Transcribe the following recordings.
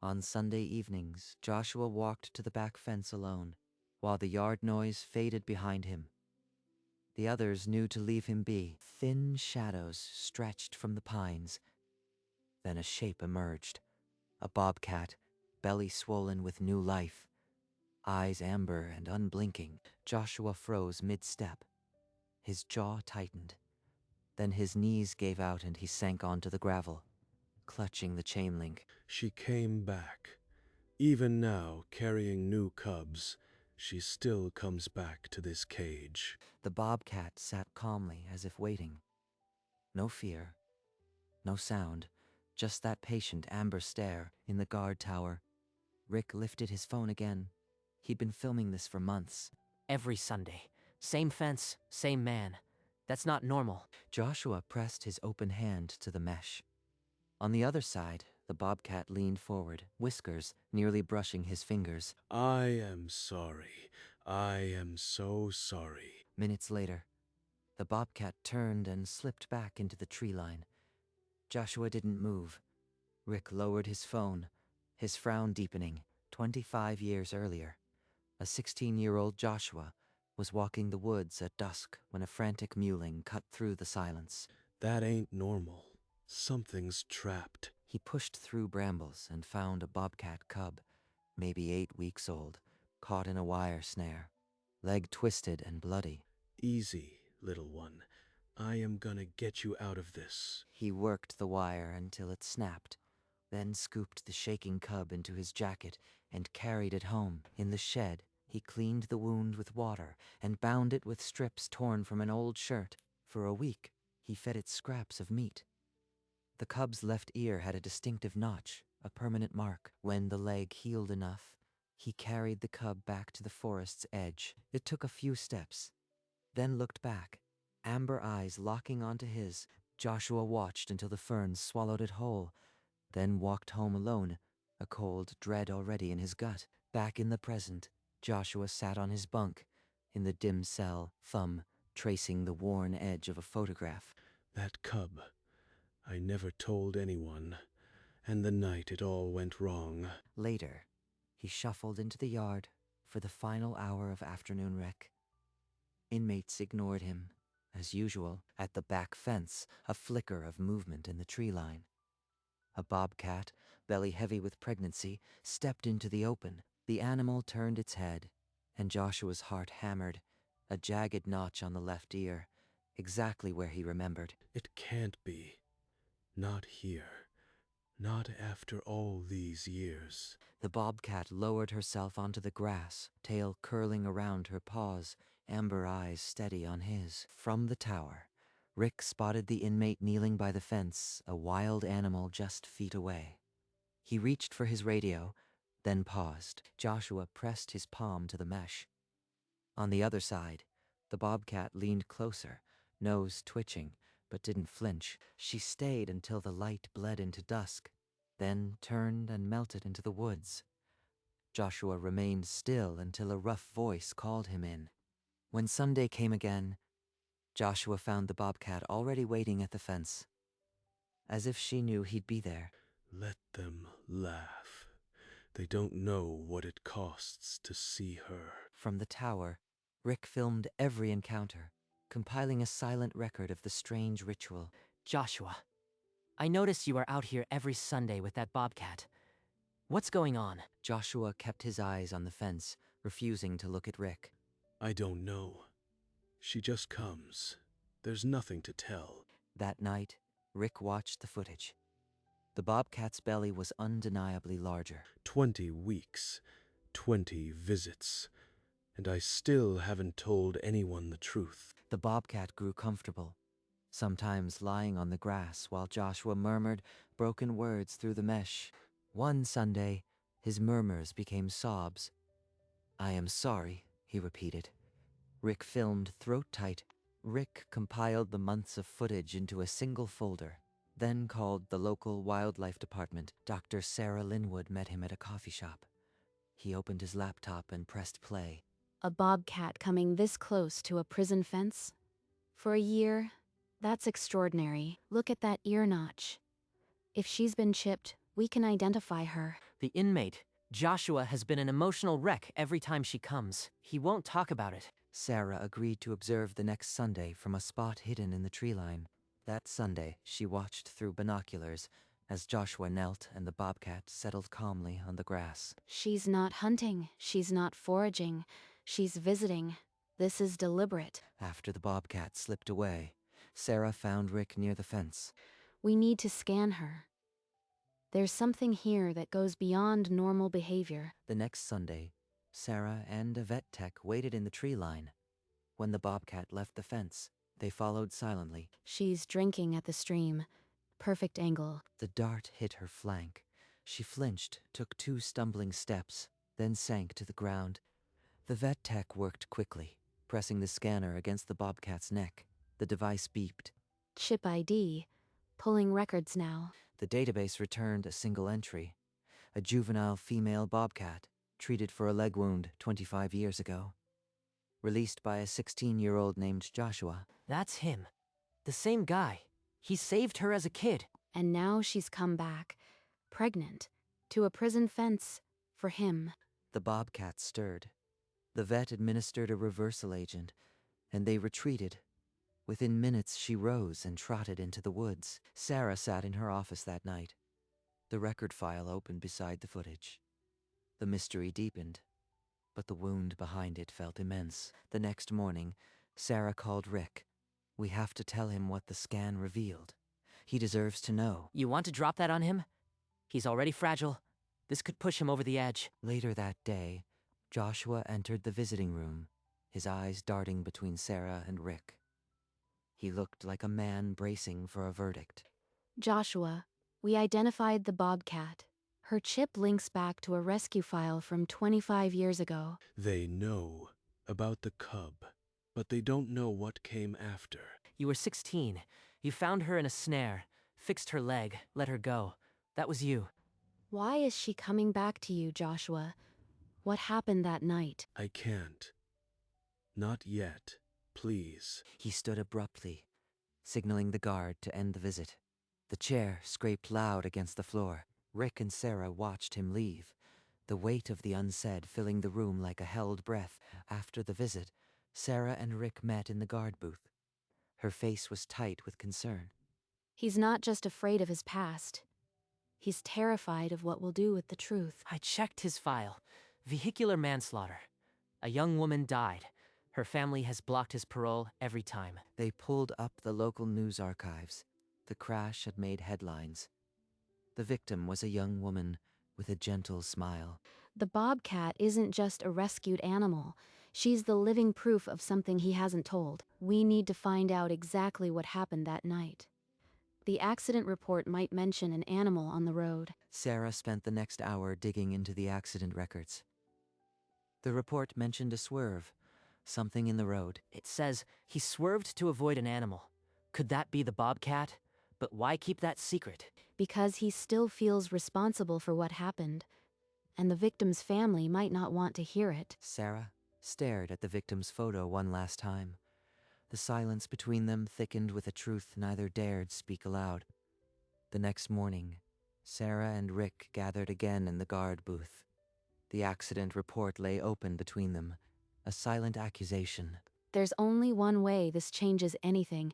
On Sunday evenings, Joshua walked to the back fence alone, while the yard noise faded behind him. The others knew to leave him be. Thin shadows stretched from the pines. Then a shape emerged. A bobcat, belly swollen with new life. Eyes amber and unblinking. Joshua froze mid-step. His jaw tightened. Then his knees gave out and he sank onto the gravel, clutching the chain link. She came back. Even now, carrying new cubs, she still comes back to this cage. The bobcat sat calmly as if waiting. No fear, no sound, just that patient amber stare in the guard tower. Rick lifted his phone again. He'd been filming this for months. Every Sunday. Same fence, same man. That's not normal. Joshua pressed his open hand to the mesh. On the other side, the bobcat leaned forward, whiskers nearly brushing his fingers. I am sorry. I am so sorry. Minutes later, the bobcat turned and slipped back into the tree line. Joshua didn't move. Rick lowered his phone, his frown deepening. 25 years earlier, a 16-year-old Joshua was walking the woods at dusk when a frantic mewling cut through the silence. That ain't normal. Something's trapped. He pushed through brambles and found a bobcat cub, maybe 8 weeks old, caught in a wire snare, leg twisted and bloody. Easy, little one. I am gonna get you out of this. He worked the wire until it snapped, then scooped the shaking cub into his jacket and carried it home. In the shed, he cleaned the wound with water and bound it with strips torn from an old shirt. For a week, he fed it scraps of meat. The cub's left ear had a distinctive notch, a permanent mark. When the leg healed enough, he carried the cub back to the forest's edge. It took a few steps, then looked back, amber eyes locking onto his. Joshua watched until the ferns swallowed it whole, then walked home alone, a cold dread already in his gut. Back in the present, Joshua sat on his bunk, in the dim cell, thumb tracing the worn edge of a photograph. That cub. I never told anyone. And the night it all went wrong. Later, he shuffled into the yard for the final hour of afternoon rec. Inmates ignored him, as usual. At the back fence, a flicker of movement in the tree line. A bobcat, belly heavy with pregnancy, stepped into the open. The animal turned its head, and Joshua's heart hammered, a jagged notch on the left ear, exactly where he remembered. It can't be. Not here. Not after all these years. The bobcat lowered herself onto the grass, tail curling around her paws, amber eyes steady on his. From the tower, Rick spotted the inmate kneeling by the fence, a wild animal just feet away. He reached for his radio, then paused. Joshua pressed his palm to the mesh. On the other side, the bobcat leaned closer, nose twitching, but didn't flinch. She stayed until the light bled into dusk, then turned and melted into the woods. Joshua remained still until a rough voice called him in. When Sunday came again, Joshua found the bobcat already waiting at the fence, as if she knew he'd be there. Let them laugh. They don't know what it costs to see her. From the tower, Rick filmed every encounter, compiling a silent record of the strange ritual. Joshua, I notice you are out here every Sunday with that bobcat. What's going on? Joshua kept his eyes on the fence, refusing to look at Rick. I don't know. She just comes. There's nothing to tell. That night, Rick watched the footage. The bobcat's belly was undeniably larger. 20 weeks, 20 visits, and I still haven't told anyone the truth. The bobcat grew comfortable, sometimes lying on the grass while Joshua murmured broken words through the mesh. One Sunday, his murmurs became sobs. I am sorry, he repeated. Rick filmed throat tight. Rick compiled the months of footage into a single folder, then called the local wildlife department. Dr. Sarah Linwood met him at a coffee shop. He opened his laptop and pressed play. A bobcat coming this close to a prison fence? For a year? That's extraordinary. Look at that ear notch. If she's been chipped, We can identify her. The inmate, Joshua, has been an emotional wreck every time she comes. He won't talk about it. Sarah agreed to observe the next Sunday from a spot hidden in the tree line. That Sunday, she watched through binoculars as Joshua knelt and the bobcat settled calmly on the grass. She's not hunting. She's not foraging. She's visiting. This is deliberate. After the bobcat slipped away, Sarah found Rick near the fence. We need to scan her. There's something here that goes beyond normal behavior. The next Sunday, Sarah and a vet tech waited in the tree line. When the bobcat left the fence, they followed silently. She's drinking at the stream. Perfect angle. The dart hit her flank. She flinched, took 2 stumbling steps, then sank to the ground. The vet tech worked quickly, pressing the scanner against the bobcat's neck. The device beeped. Chip ID. Pulling records now. The database returned a single entry. A juvenile female bobcat, treated for a leg wound 25 years ago. Released by a 16-year-old named Joshua. That's him. The same guy. He saved her as a kid. And now she's come back, pregnant, to a prison fence for him. The bobcat stirred. The vet administered a reversal agent, and they retreated. Within minutes, she rose and trotted into the woods. Sarah sat in her office that night. The record file opened beside the footage. The mystery deepened, but the wound behind it felt immense. The next morning, Sarah called Rick. We have to tell him what the scan revealed. He deserves to know. You want to drop that on him? He's already fragile. This could push him over the edge. Later that day, Joshua entered the visiting room, his eyes darting between Sarah and Rick. He looked like a man bracing for a verdict. Joshua, we identified the bobcat. Her chip links back to a rescue file from 25 years ago. They know about the cub, but they don't know what came after. You were 16. You found her in a snare, fixed her leg, let her go. That was you. Why is she coming back to you, Joshua? What happened that night? I can't. Not yet, please. He stood abruptly, signaling the guard to end the visit. The chair scraped loud against the floor. Rick and Sarah watched him leave, the weight of the unsaid filling the room like a held breath. After the visit, Sarah and Rick met in the guard booth. Her face was tight with concern. He's not just afraid of his past. He's terrified of what we'll do with the truth. I checked his file. Vehicular manslaughter. A young woman died. Her family has blocked his parole every time. They pulled up the local news archives. The crash had made headlines. The victim was a young woman with a gentle smile. The bobcat isn't just a rescued animal. She's the living proof of something he hasn't told. We need to find out exactly what happened that night. The accident report might mention an animal on the road. Sarah spent the next hour digging into the accident records. The report mentioned a swerve, something in the road. It says he swerved to avoid an animal. Could that be the bobcat? But why keep that secret? Because he still feels responsible for what happened, and the victim's family might not want to hear it. Sarah stared at the victim's photo one last time. The silence between them thickened with a truth neither dared speak aloud. The next morning, Sarah and Rick gathered again in the guard booth. The accident report lay open between them, a silent accusation. There's only one way this changes anything.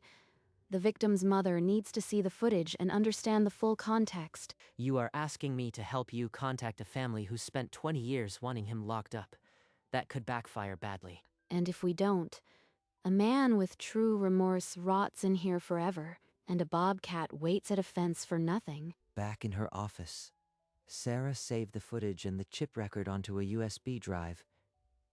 The victim's mother needs to see the footage and understand the full context. You are asking me to help you contact a family who spent 20 years wanting him locked up. That could backfire badly. And if we don't, a man with true remorse rots in here forever, and a bobcat waits at a fence for nothing. Back in her office, Sarah saved the footage and the chip record onto a USB drive.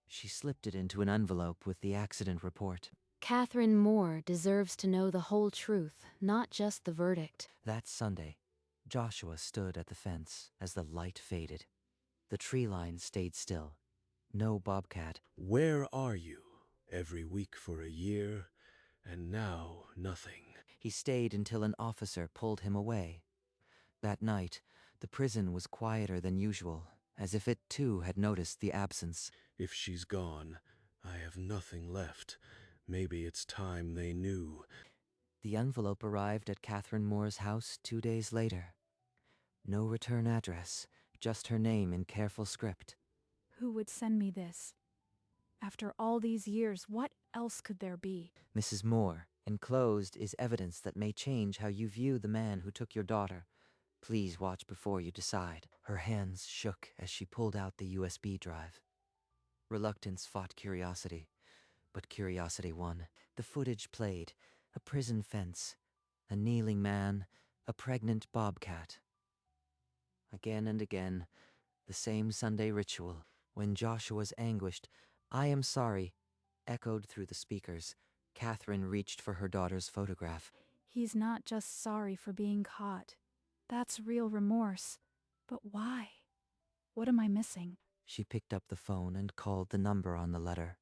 She slipped it into an envelope with the accident report. Catherine Moore deserves to know the whole truth, not just the verdict. That Sunday, Joshua stood at the fence as the light faded. The tree line stayed still. No bobcat. Where are you? Every week for a year, and now nothing. He stayed until an officer pulled him away. That night, the prison was quieter than usual, as if it too had noticed the absence. If she's gone, I have nothing left. Maybe it's time they knew. The envelope arrived at Catherine Moore's house 2 days later. No return address, just her name in careful script. Who would send me this? After all these years, what else could there be? Mrs. Moore, enclosed is evidence that may change how you view the man who took your daughter. Please watch before you decide. Her hands shook as she pulled out the USB drive. Reluctance fought curiosity, but curiosity won. The footage played: a prison fence, a kneeling man, a pregnant bobcat. Again and again, the same Sunday ritual. When Joshua's anguished, "I am sorry," echoed through the speakers, Catherine reached for her daughter's photograph. He's not just sorry for being caught. That's real remorse. But why? What am I missing? She picked up the phone and called the number on the letter.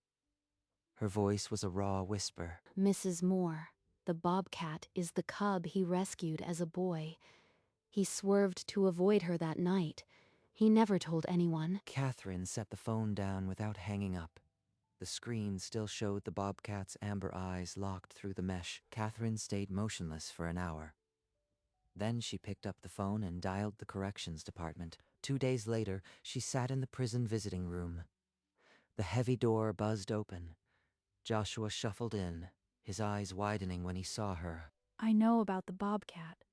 Her voice was a raw whisper. Mrs. Moore, the bobcat is the cub he rescued as a boy. He swerved to avoid her that night. He never told anyone. Catherine set the phone down without hanging up. The screen still showed the bobcat's amber eyes locked through the mesh. Catherine stayed motionless for an hour. Then she picked up the phone and dialed the corrections department. 2 days later, she sat in the prison visiting room. The heavy door buzzed open. Joshua shuffled in, his eyes widening when he saw her. I know about the bobcat.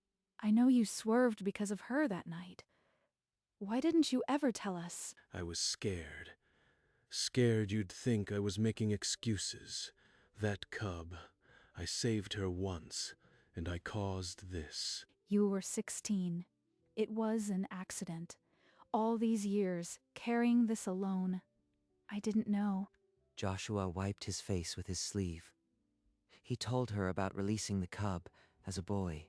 I know you swerved because of her that night. Why didn't you ever tell us? I was scared. Scared you'd think I was making excuses. That cub, I saved her once, and I caused this. You were 16. It was an accident. All these years, carrying this alone. I didn't know. Joshua wiped his face with his sleeve. He told her about releasing the cub as a boy,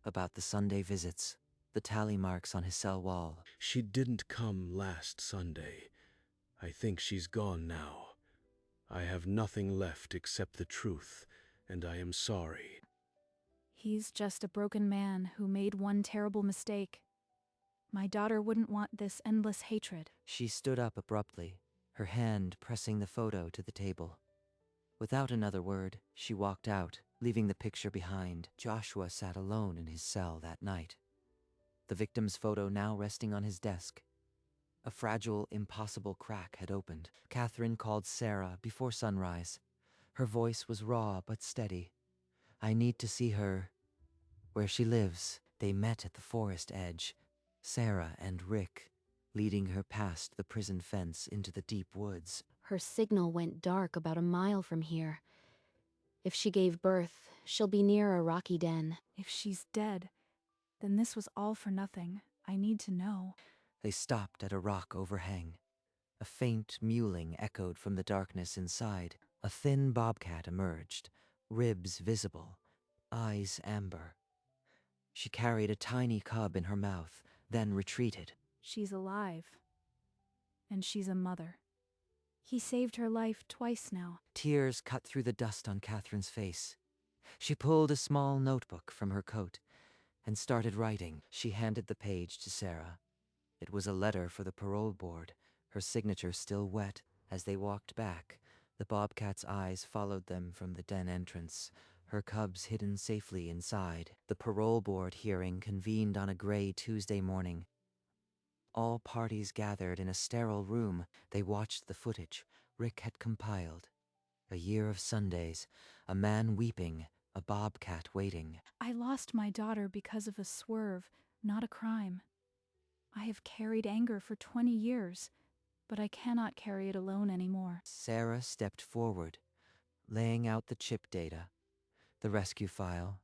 about the Sunday visits, the tally marks on his cell wall. She didn't come last Sunday. I think she's gone now. I have nothing left except the truth, and I am sorry. He's just a broken man who made one terrible mistake. My daughter wouldn't want this endless hatred. She stood up abruptly, her hand pressing the photo to the table. Without another word, she walked out, leaving the picture behind. Joshua sat alone in his cell that night, the victim's photo now resting on his desk. A fragile, impossible crack had opened. Catherine called Sarah before sunrise. Her voice was raw but steady. "I need to see her where she lives." They met at the forest edge, Sarah and Rick, leading her past the prison fence into the deep woods. Her signal went dark about a mile from here. If she gave birth, she'll be near a rocky den. If she's dead, then this was all for nothing. I need to know. They stopped at a rock overhang. A faint mewling echoed from the darkness inside. A thin bobcat emerged, ribs visible, eyes amber. She carried a tiny cub in her mouth, then retreated. She's alive. And she's a mother. He saved her life twice now. Tears cut through the dust on Catherine's face. She pulled a small notebook from her coat and started writing. She handed the page to Sarah. It was a letter for the parole board, her signature still wet. As they walked back, the bobcat's eyes followed them from the den entrance, her cubs hidden safely inside. The parole board hearing convened on a gray Tuesday morning. All parties gathered in a sterile room. They watched the footage Rick had compiled. A year of Sundays, a man weeping, a bobcat waiting. I lost my daughter because of a swerve, not a crime. I have carried anger for 20 years, but I cannot carry it alone anymore. Sarah stepped forward, laying out the chip data, the rescue file,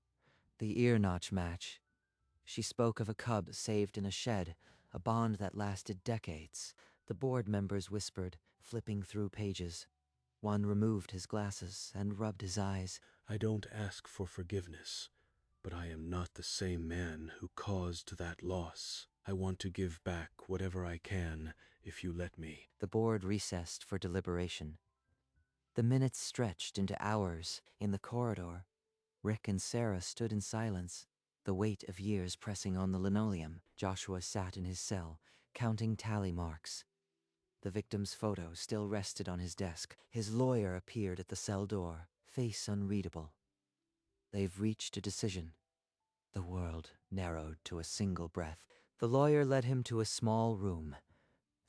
the ear notch match. She spoke of a cub saved in a shed, a bond that lasted decades. The board members whispered, flipping through pages. One removed his glasses and rubbed his eyes. I don't ask for forgiveness, but I am not the same man who caused that loss. I want to give back whatever I can, if you let me. The board recessed for deliberation. The minutes stretched into hours. In the corridor, Rick and Sarah stood in silence, the weight of years pressing on the linoleum. Joshua sat in his cell, counting tally marks. The victim's photo still rested on his desk. His lawyer appeared at the cell door, face unreadable. "They've reached a decision." The world narrowed to a single breath. The lawyer led him to a small room.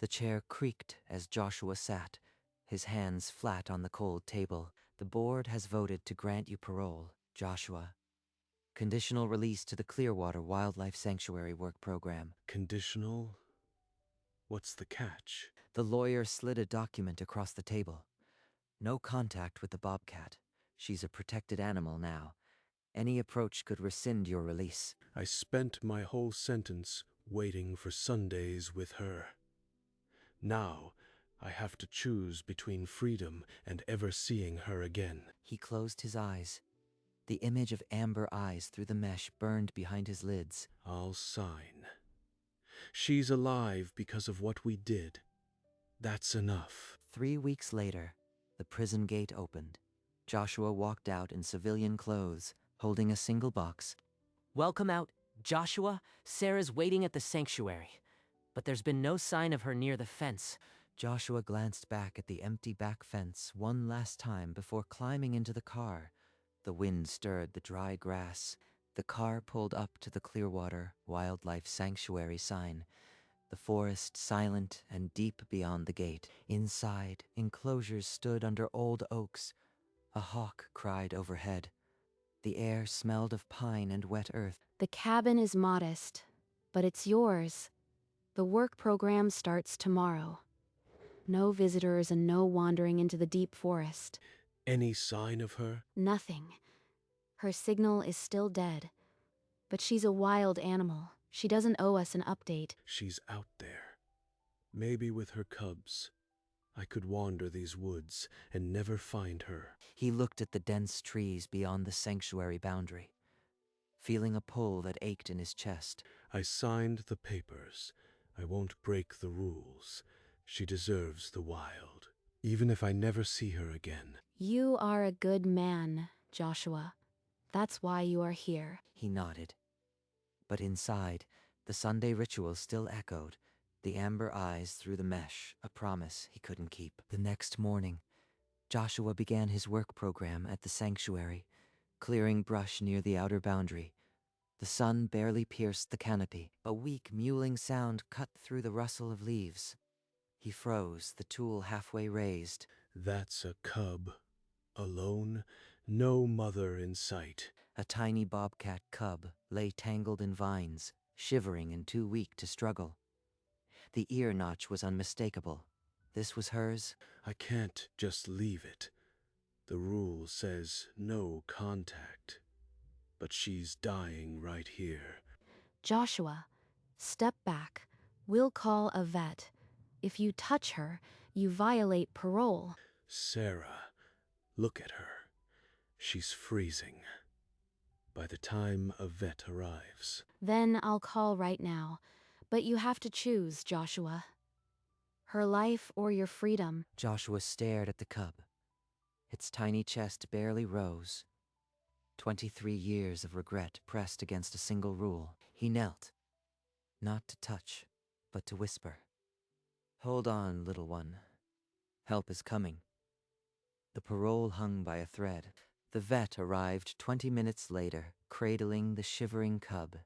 The chair creaked as Joshua sat, his hands flat on the cold table. The board has voted to grant you parole, Joshua. Conditional release to the Clearwater Wildlife Sanctuary Work Program. Conditional? What's the catch? The lawyer slid a document across the table. No contact with the Bobcat. She's a protected animal now. Any approach could rescind your release. I spent my whole sentence waiting for Sundays with her. Now, I have to choose between freedom and ever seeing her again. He closed his eyes. The image of amber eyes through the mesh burned behind his lids. I'll sign. She's alive because of what we did. That's enough. 3 weeks later, the prison gate opened. Joshua walked out in civilian clothes, holding a single box. Welcome out, Joshua. Sarah's waiting at the sanctuary, but there's been no sign of her near the fence. Joshua glanced back at the empty back fence one last time before climbing into the car. The wind stirred the dry grass. The car pulled up to the Clearwater Wildlife Sanctuary sign. The forest silent and deep beyond the gate. Inside, enclosures stood under old oaks. A hawk cried overhead. The air smelled of pine and wet earth. The cabin is modest, but it's yours. The work program starts tomorrow. No visitors and no wandering into the deep forest. Any sign of her? Nothing. Her signal is still dead. But she's a wild animal. She doesn't owe us an update. She's out there. Maybe with her cubs. I could wander these woods and never find her. He looked at the dense trees beyond the sanctuary boundary, feeling a pull that ached in his chest. I signed the papers. I won't break the rules. She deserves the wild, even if I never see her again. You are a good man, Joshua. That's why you are here. He nodded. But inside, the Sunday ritual still echoed, the amber eyes through the mesh, a promise he couldn't keep. The next morning, Joshua began his work program at the sanctuary, clearing brush near the outer boundary. The sun barely pierced the canopy. A weak, mewling sound cut through the rustle of leaves. He froze, the tool halfway raised. That's a cub. Alone, no mother in sight. A tiny bobcat cub lay tangled in vines, shivering and too weak to struggle. The ear notch was unmistakable. This was hers. I can't just leave it. The rule says no contact. But she's dying right here. Joshua, step back. We'll call a vet. If you touch her, you violate parole. Sarah, look at her. She's freezing. By the time a vet arrives. Then I'll call right now. But you have to choose, Joshua. Her life or your freedom. Joshua stared at the cub. Its tiny chest barely rose. 23 years of regret pressed against a single rule. He knelt, not to touch, but to whisper. Hold on, little one. Help is coming. The parole hung by a thread. The vet arrived 20 minutes later, cradling the shivering cub.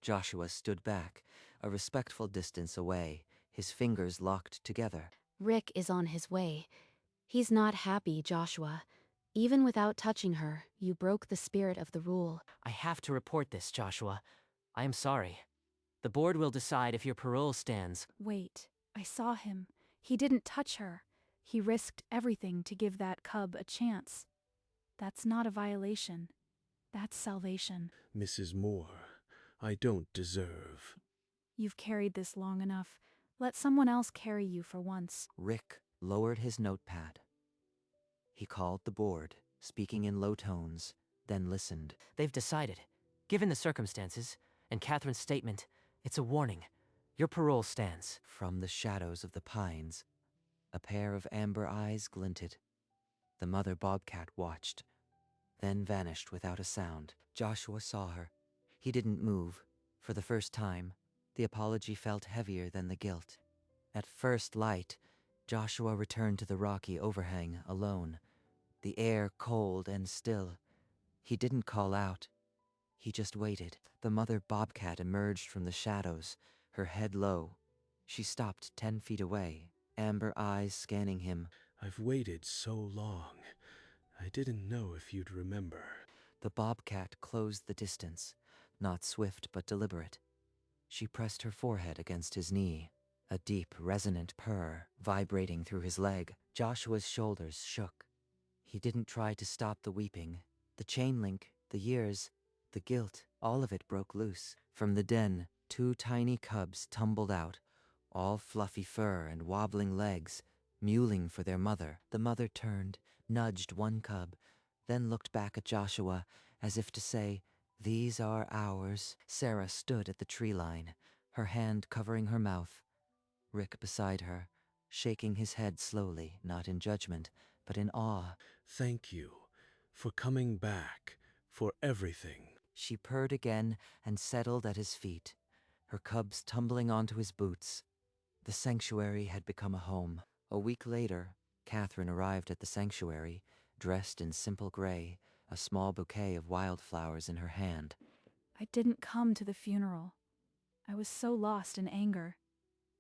Joshua stood back, a respectful distance away, his fingers locked together. Rick is on his way. He's not happy, Joshua. Even without touching her, you broke the spirit of the rule. I have to report this, Joshua. I am sorry. The board will decide if your parole stands. Wait, I saw him. He didn't touch her. He risked everything to give that cub a chance. That's not a violation. That's salvation. Mrs. Moore, I don't deserve. You've carried this long enough. Let someone else carry you for once. Rick lowered his notepad. He called the board, speaking in low tones, then listened. They've decided. Given the circumstances, and Catherine's statement, it's a warning. Your parole stands. From the shadows of the pines, a pair of amber eyes glinted. The mother bobcat watched, then vanished without a sound. Joshua saw her. He didn't move. For the first time, the apology felt heavier than the guilt. At first light, Joshua returned to the rocky overhang alone, the air cold and still. He didn't call out. He just waited. The mother bobcat emerged from the shadows, her head low. She stopped 10 feet away, amber eyes scanning him. I've waited so long. I didn't know if you'd remember. The bobcat closed the distance, not swift but deliberate. She pressed her forehead against his knee, a deep, resonant purr vibrating through his leg. Joshua's shoulders shook. He didn't try to stop the weeping. The chain link, the years, the guilt, all of it broke loose. From the den, 2 tiny cubs tumbled out, all fluffy fur and wobbling legs, mewling for their mother. The mother turned, nudged one cub, then looked back at Joshua as if to say, "These are ours." Sarah stood at the tree line, her hand covering her mouth. Rick beside her, shaking his head slowly, not in judgment, but in awe. Thank you for coming back, for everything. She purred again and settled at his feet, her cubs tumbling onto his boots. The sanctuary had become a home. A week later, Catherine arrived at the sanctuary, dressed in simple gray, a small bouquet of wildflowers in her hand. I didn't come to the funeral. I was so lost in anger.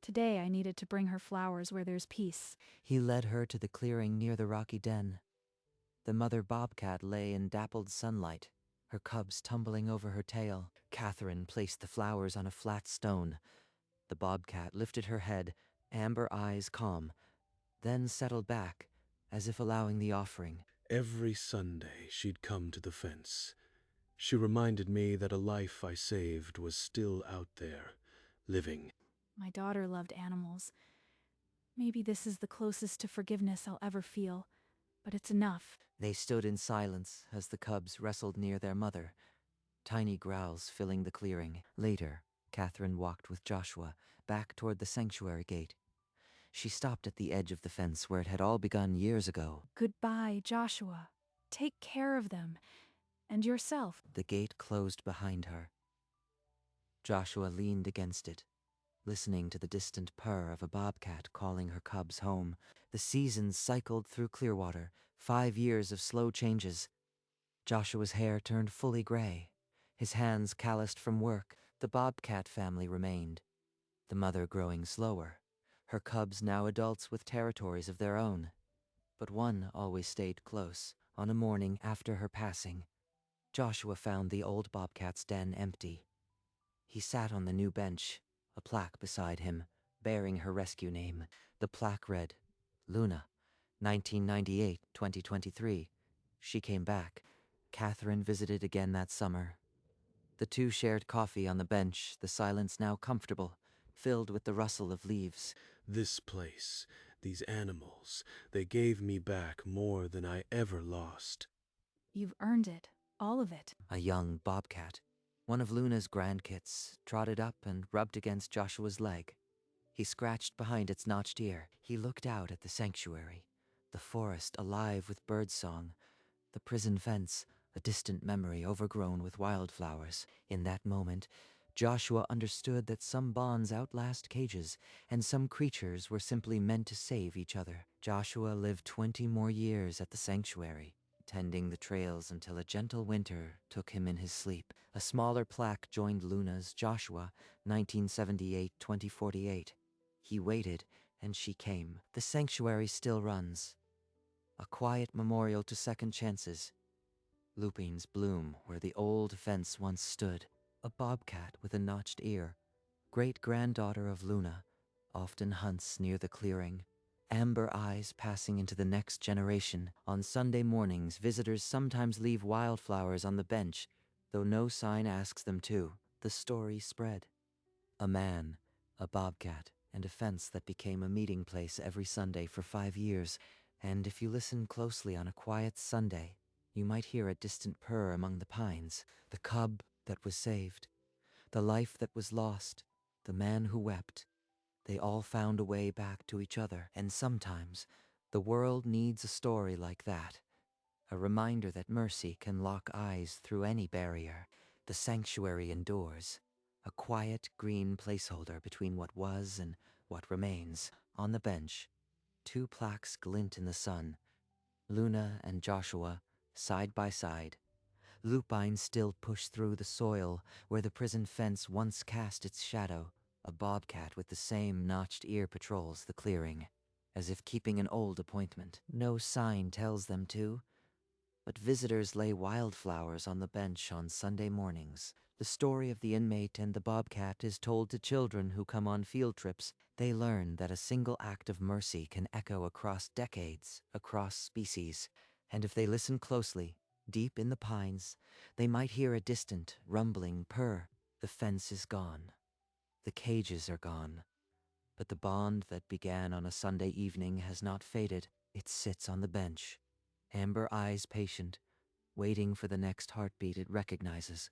Today I needed to bring her flowers where there's peace. He led her to the clearing near the rocky den. The mother bobcat lay in dappled sunlight, her cubs tumbling over her tail. Catherine placed the flowers on a flat stone. The bobcat lifted her head, amber eyes calm, then settled back, as if allowing the offering. Every Sunday she'd come to the fence. She reminded me that a life I saved was still out there, living. My daughter loved animals. Maybe this is the closest to forgiveness I'll ever feel, but it's enough. They stood in silence as the cubs wrestled near their mother, tiny growls filling the clearing. Later, Catherine walked with Joshua back toward the sanctuary gate. She stopped at the edge of the fence where it had all begun years ago. Goodbye, Joshua. Take care of them. And yourself. The gate closed behind her. Joshua leaned against it, listening to the distant purr of a bobcat calling her cubs home. The seasons cycled through Clearwater, 5 years of slow changes. Joshua's hair turned fully gray, his hands calloused from work. The bobcat family remained, the mother growing slower, her cubs now adults with territories of their own. But one always stayed close. On a morning after her passing, Joshua found the old bobcat's den empty. He sat on the new bench, a plaque beside him, bearing her rescue name. The plaque read, Luna, 1998-2023. She came back. Catherine visited again that summer. The two shared coffee on the bench, the silence now comfortable, filled with the rustle of leaves. This place, these animals, they gave me back more than I ever lost. You've earned it. All of it. A young bobcat, one of Luna's grandkits, trotted up and rubbed against Joshua's leg. He scratched behind its notched ear. He looked out at the sanctuary, the forest alive with birdsong, the prison fence, a distant memory overgrown with wildflowers. In that moment, Joshua understood that some bonds outlast cages, and some creatures were simply meant to save each other. Joshua lived 20 more years at the sanctuary, tending the trails until a gentle winter took him in his sleep. A smaller plaque joined Luna's Joshua, 1978-2048. He waited, and she came. The sanctuary still runs, a quiet memorial to second chances. Lupines bloom where the old fence once stood. A bobcat with a notched ear, great-granddaughter of Luna, often hunts near the clearing. Amber eyes passing into the next generation. On Sunday mornings, visitors sometimes leave wildflowers on the bench, though no sign asks them to. The story spread. A man, a bobcat, and a fence that became a meeting place every Sunday for 5 years. And if you listen closely on a quiet Sunday, you might hear a distant purr among the pines. The cub that was saved, the life that was lost, the man who wept. They all found a way back to each other, and sometimes the world needs a story like that, a reminder that mercy can lock eyes through any barrier. The sanctuary endures, a quiet green placeholder between what was and what remains. On the bench, 2 plaques glint in the sun, Luna and Joshua, side by side. Lupines still push through the soil where the prison fence once cast its shadow. A bobcat with the same notched ear patrols the clearing, as if keeping an old appointment. No sign tells them to, but visitors lay wildflowers on the bench on Sunday mornings. The story of the inmate and the bobcat is told to children who come on field trips. They learn that a single act of mercy can echo across decades, across species, and if they listen closely, deep in the pines, they might hear a distant, rumbling purr. The fence is gone. The cages are gone. But the bond that began on a Sunday evening has not faded. It sits on the bench, amber eyes patient, waiting for the next heartbeat it recognizes.